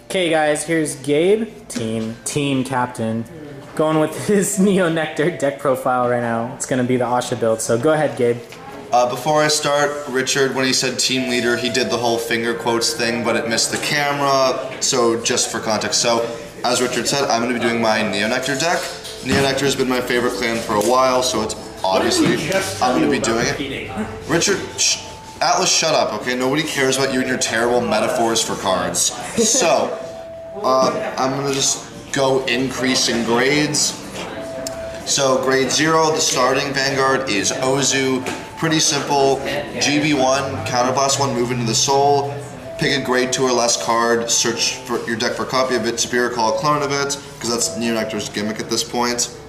Okay guys, here's Gabe, team captain, going with his Neo Nectar deck profile right now. It's going to be the Ahsha build, so go ahead Gabe. Before I start, Richard, when he said team leader, he did the whole finger quotes thing, but it missed the camera, so just for context. So, as Richard said, I'm going to be doing my Neo Nectar deck. Neo Nectar has been my favorite clan for a while, so it's obviously, I'm going to be doing it. Richard, Atlas, shut up, okay? Nobody cares about you and your terrible metaphors for cards. So, I'm going to just go increasing grades. So, grade 0, the starting Vanguard is Ozu. Pretty simple. GB1, Counterblast 1, move into the soul. Pick a grade 2 or less card, search for your deck for a copy of it, Superior Call, clone of it, because that's Neo Nectar's gimmick at this point.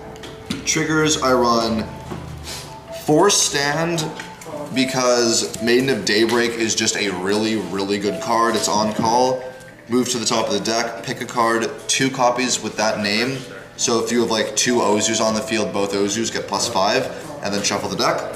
Triggers, I run Force Stand, because Maiden of Daybreak is just a really, really good card. It's on call. Move to the top of the deck, pick a card, 2 copies with that name. So if you have like 2 Ozus on the field, both Ozus get +5, and then shuffle the deck.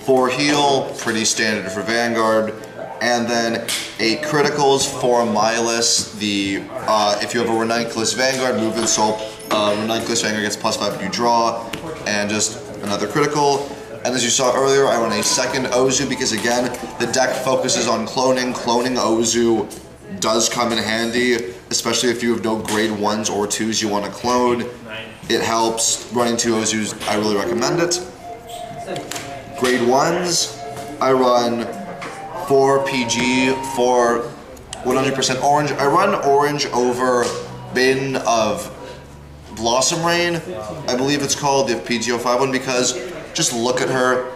4 heal, pretty standard for Vanguard. And then 8 criticals for Mylis. If you have a Ranunculus Vanguard, move in soul. Ranunculus Vanguard gets +5 if you draw, and just another critical. And as you saw earlier, I run a second Ozu because again, the deck focuses on cloning. Cloning Ozu does come in handy, especially if you have no grade 1s or 2s you want to clone. It helps. Running 2 Ozus, I really recommend it. Grade 1s, I run 4 PG, 4 100% orange. I run orange over Maiden of Blossom Rain, I believe it's called, the PG05 one, because just look at her.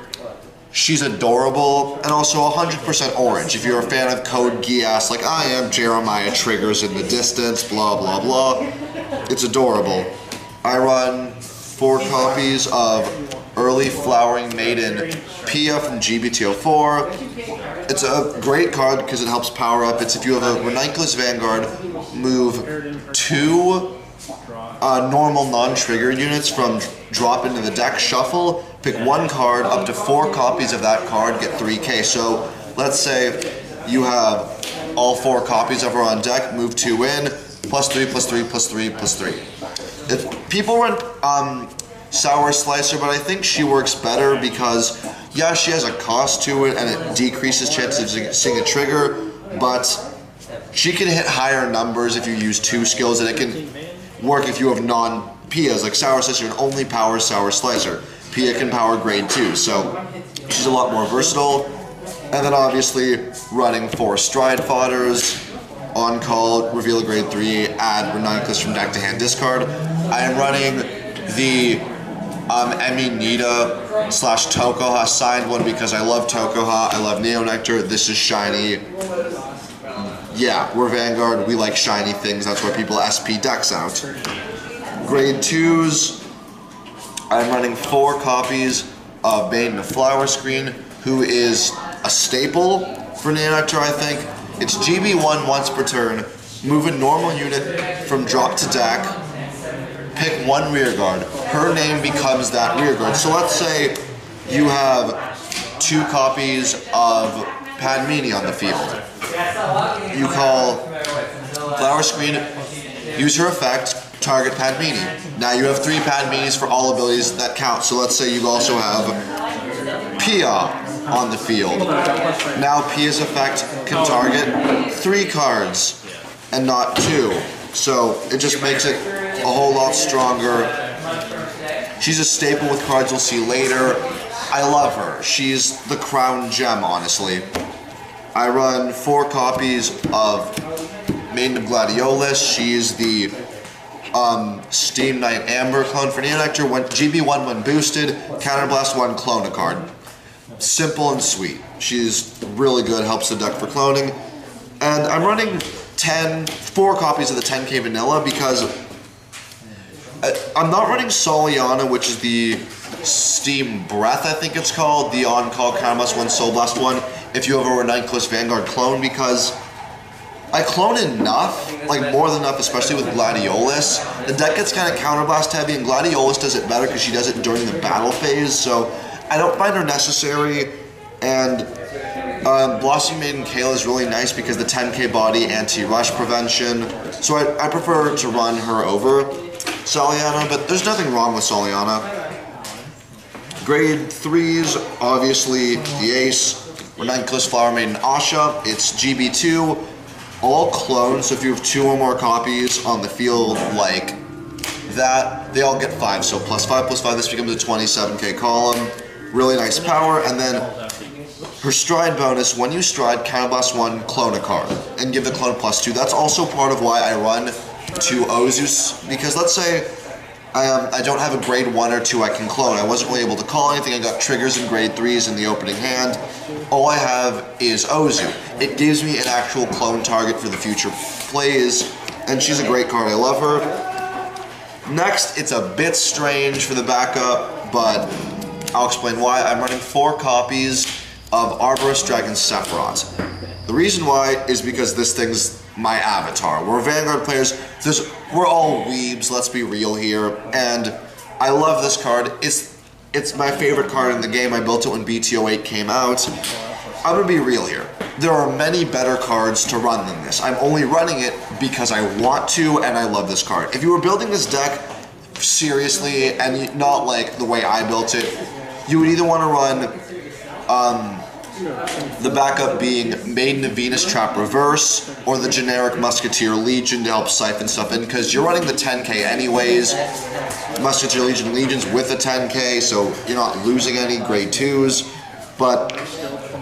She's adorable, and also 100% orange. If you're a fan of Code Geass, like I am, Jeremiah triggers in the distance, blah, blah, blah. It's adorable. I run 4 copies of Early-flowering Maiden, Pia from GBTO4. It's a great card because it helps power up. It's if you have a Ranunculus Vanguard, move 2 normal non-trigger units from drop into the deck, shuffle, pick 1 card, up to 4 copies of that card, get 3k. So let's say you have all 4 copies of her on deck, move 2 in, +3, +3, +3, +3. If people run Sour Slicer, but I think she works better because, yeah, she has a cost to it and it decreases chances of seeing a trigger, but she can hit higher numbers if you use 2 skills, and it can work if you have non-Pias, like Sour Slicer and only powers Sour Slicer. Pia can power grade 2, so she's a lot more versatile. And then obviously running 4 Stride Fodders, on call, reveal a grade 3, add Ranunculus from deck to hand, discard. I am running the Eminita / Tokoha signed one because I love Tokoha, I love Neo Nectar, this is shiny. Yeah, we're Vanguard, we like shiny things, that's why people SP decks out. Grade 2s, I'm running 4 copies of Maiden of Flower Screen, who is a staple for Neo Nectar, I think. It's GB1 once per turn, move a normal unit from drop to deck, pick 1 rearguard. Her name becomes that rearguard. So let's say you have 2 copies of Padmini on the field. You call Flower Screen, use her effect, target Padmini. Now you have 3 Padminis for all abilities that count. So let's say you also have Pia on the field. Now Pia's effect can target 3 cards and not 2. So it just makes it a whole lot stronger. She's a staple with cards we'll see later. I love her. She's the crown gem, honestly. I run 4 copies of Maiden of Gladiolus. She's the Steam Knight Amber clone for Neo Nectar. GB1 when boosted, Counterblast 1, clone a card. Simple and sweet. She's really good, helps the deck for cloning. And I'm running 4 copies of the 10k vanilla because I'm not running Soliana, which is the Steam Breath, I think it's called, the on-call Counterblast 1, Soul Blast 1, if you have a Ranunculus Vanguard clone, because I clone enough, like more than enough, especially with Gladiolus. The deck gets kind of Counterblast heavy, and Gladiolus does it better because she does it during the battle phase, so I don't find her necessary, and Blossoming Maiden Cela is really nice because the 10k body anti-rush prevention. So I prefer to run her over Soliana, but there's nothing wrong with Soliana. Grade 3s, obviously the Ace, Ranunculus, Flower Maiden, Ahsha. It's GB2, all clones, so if you have 2 or more copies on the field like that, they all get 5. So +5/+5, this becomes a 27k column. Really nice power, and then her stride bonus, when you stride, counterblast 1, clone a card, and give the clone +2. That's also part of why I run 2 Ozus, because let's say I don't have a grade 1 or 2 I can clone. I wasn't really able to call anything. I got triggers in grade 3s in the opening hand. All I have is Ozu. It gives me an actual clone target for the future plays, and she's a great card. I love her. Next, it's a bit strange for the backup, but I'll explain why. I'm running 4 copies of Arboros Ahsha-Sephirot. The reason why is because this thing's my avatar. We're Vanguard players. We're all weebs, let's be real here, and I love this card. It's my favorite card in the game. I built it when BT08 came out. I'm gonna be real here. There are many better cards to run than this. I'm only running it because I want to, and I love this card. If you were building this deck seriously, and not like the way I built it, you would either want to run the backup being Maiden of Venus Trap Reverse, or the generic Musketeer Legion to help siphon stuff in, because you're running the 10k anyways. Musketeer Legion's with a 10k, so you're not losing any grade 2s. But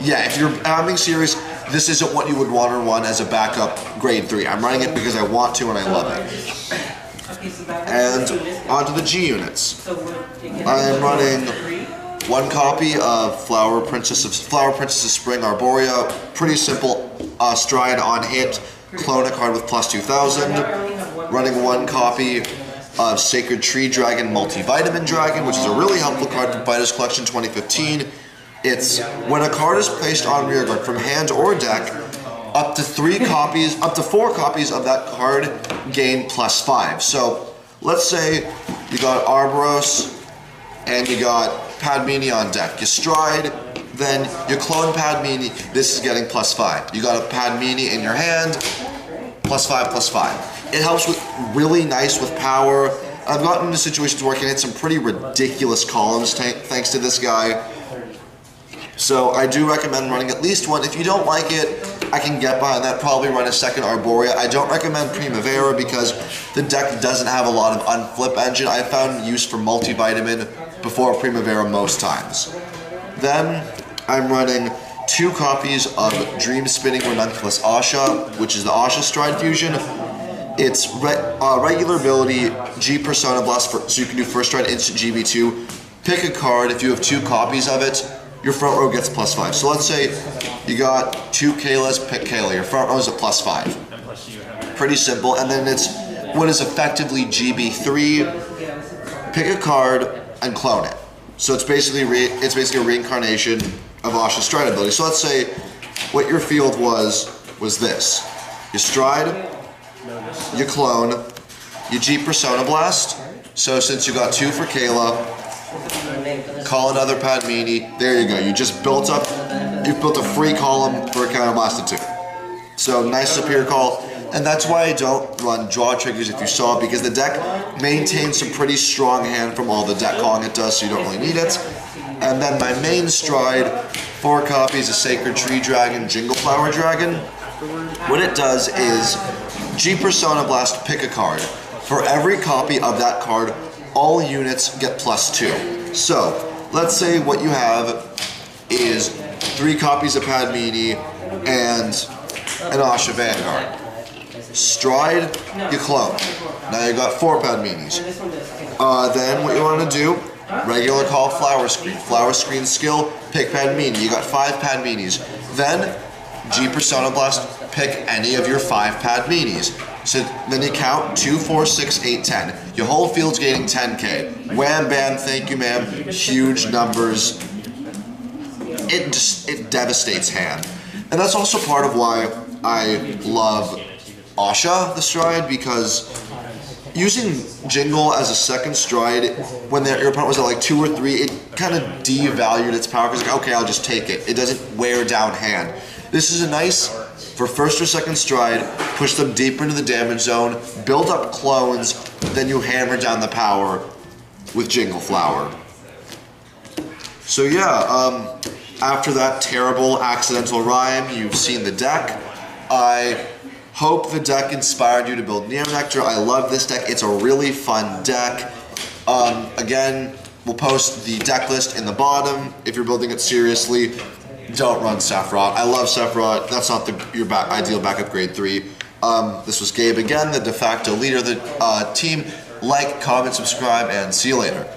yeah, if I'm being serious, this isn't what you would want to run as a backup grade 3. I'm running it because I want to and I love it. And onto the G units. I am running 1 copy of Flower Princess of Spring Arborea. Pretty simple stride on hit, clone a card with +2000. Running 1 copy of Sacred Tree Dragon Multivitamin Dragon, which is a really helpful card for Biter's Collection 2015. It's when a card is placed on rearguard from hand or deck, up to 4 copies of that card gain +5. So let's say you got Arboros and you got Padmini on deck. You stride, then you clone Padmini, this is getting +5. You got a Padmini in your hand, +5/+5. It helps with really nice with power. I've gotten into situations where I can hit some pretty ridiculous columns thanks to this guy. So I do recommend running at least 1. If you don't like it, I can get behind that, probably run a second Arborea. I don't recommend Primavera because the deck doesn't have a lot of unflip engine. I found use for multivitamin before Primavera most times. Then I'm running 2 copies of Dream Spinning Ranunculus Ahsha, which is the Ahsha Stride Fusion. It's regular ability, G Persona Blast, so you can do first stride instant GB2. Pick a card. If you have 2 copies of it, your front row gets +5. So let's say you got 2 Celas, pick Cela. Your front row is a +5. Pretty simple. And then it's what is effectively GB3. Pick a card and clone it. So it's basically a reincarnation of Ahsha's stride ability. So let's say what your field was this. You stride, you clone, you G Persona Blast. So since you got 2 for Cela, call another Padmini. There you go. You've built a free column for a counterblast of 2. So nice superior call. And that's why I don't run draw triggers if you saw, because the deck maintains some pretty strong hand from all the deck calling it does, so you don't really need it. And then my main stride, 4 copies of Sacred Tree Dragon, Jingle Flower Dragon. What it does is G Persona Blast, pick a card. For every copy of that card, all units get +2. So let's say what you have is 3 copies of Padmini and an Ahsha Vanguard. Stride, you clone. Now you got 4 Padminis. Then what you want to do, regular call Flower Screen. Flower Screen skill, pick Padmini. You got 5 Padminis. Then G Persona Blast, pick any of your 5 Padminis. So then you count 2, 4, 6, 8, 10. Your whole field's gaining 10k. Wham bam, thank you ma'am. Huge numbers. It devastates hand. And that's also part of why I love Ahsha, the stride, because using Jingle as a second stride when your opponent was at like 2 or 3, it kind of devalued its power because like, okay, I'll just take it. It doesn't wear down hand. This is a nice, for first or second stride, push them deeper into the damage zone, build up clones, then you hammer down the power with Jingle Flower. So yeah, after that terrible accidental rhyme, you've seen the deck. I hope the deck inspired you to build Neo Nectar. I love this deck. It's a really fun deck. Again, we'll post the deck list in the bottom. If you're building it seriously, don't run Sephiroth. I love Sephiroth. That's not your ideal backup grade 3. This was Gabe again, the de facto leader of the team. Like, comment, subscribe, and see you later.